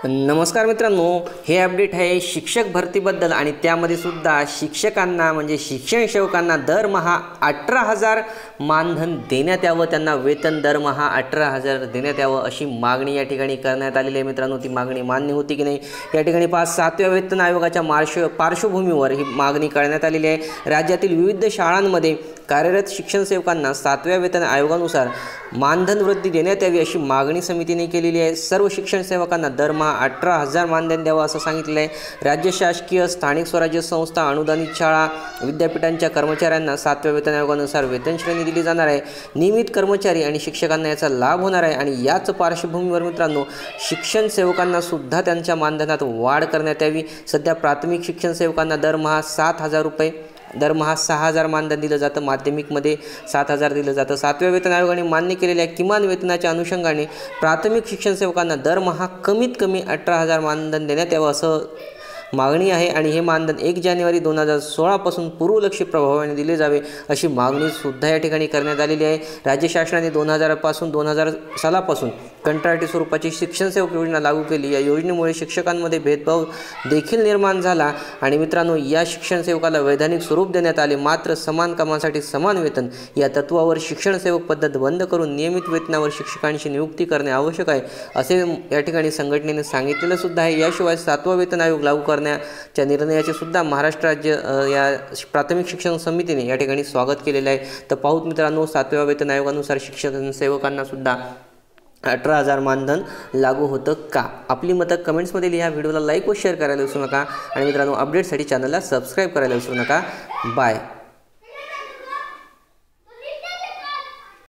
नमस्कार मित्रांनो, हे अपडेट आहे शिक्षक भरतीबद्दल आणि त्यामध्ये सुद्धा शिक्षकांना म्हणजे शिक्षण सेवकांना दरमहा 18,000 मानधन देण्यात यावं, त्यांना वेतन दरमहा 18,000 देण्यात यावं अशी मागणी या ठिकाणी करण्यात आलेली आहे। मित्रांनो, ती मागणी मान्य होती की नाही या ठिकाणी 7व्या वेतन आयोगाच्या पार्श्वभूमीवर ही मागणी करण्यात आलेली आहे। राज्यातील विविध शाळांमध्ये कार्यरत शिक्षण सेवकांना 7व्या वेतन आयोगानुसार मानधन वृद्धी देण्यात यावी अशी मागणी समितीने केलेली आहे। सर्व शिक्षण सेवकांना दरमहा 18,000 मानधन द्यावं असं सांगितलं आहे। राज्य शासकीय स्थानिक स्वराज्य संस्था अनुदानित शाळा विद्यापीठांच्या कर्मचाऱ्यांना 7व्या वेतन आयोगानुसार वेतन श्रेणी दिली जाणार आहे। नियमित कर्मचारी आणि शिक्षकांना याचा लाभ होणार आहे आणि याच पार्श्वभूमीवर मित्रांनो शिक्षण सेवकांना सुद्धा त्यांच्या मानधनात वाढ करण्यात यावी। सध्या प्राथमिक शिक्षण सेवकांना दरमहा 7,000 रुपये दरमहा 6,000 मानधन दिलं जातं, माध्यमिकमध्ये 7,000 दिलं जातं। 7व्या वेतन आयोगाने मान्य केलेल्या किमान वेतनाच्या अनुषंगाने प्राथमिक शिक्षण सेवकांना दरमहा कमीत कमी 18,000 मानधन देण्यात यावं असं मागणी आहे आणि हे मानधन 1 जानेवारी 2016 पासून पूर्वलक्षी प्रभावाने दिले जावे अशी मागणी सुद्धा या ठिकाणी करण्यात आलेली आहे। राज्य शासनाने 2000 सालापासून कंत्राटी स्वरूपाची शिक्षण सेवक योजना लागू केली। या योजनेमुळे शिक्षकांमध्ये भेदभाव देखील निर्माण झाला आणि मित्रांनो या शिक्षण सेवकाला वैधानिक स्वरूप देण्यात आले। मात्र समान कामासाठी समान वेतन या तत्वावर शिक्षण सेवक पद्धत बंद करून नियमित वेतनावर शिक्षकांची नियुक्ती करणे आवश्यक आहे असे या ठिकाणी संघटनेने सांगितलेलं सुद्धा आहे। याशिवाय 7वा वेतन आयोग लागू करण्याच्या निर्णयाचे सुद्धा महाराष्ट्र राज्य या प्राथमिक शिक्षण समितीने या ठिकाणी स्वागत केलेलं आहे। तर पाहूत मित्रांनो 7व्या वेतन आयोगानुसार शिक्षण सेवकांना सुद्धा 18,000 मानधन लागू होतं का? आपली मतं कमेंट्समध्ये लिहा, व्हिडिओला लाईक व शेअर करायला विसरू नका आणि मित्रांनो अपडेटसाठी चॅनलला सबस्क्राईब करायला विसरू नका। बाय।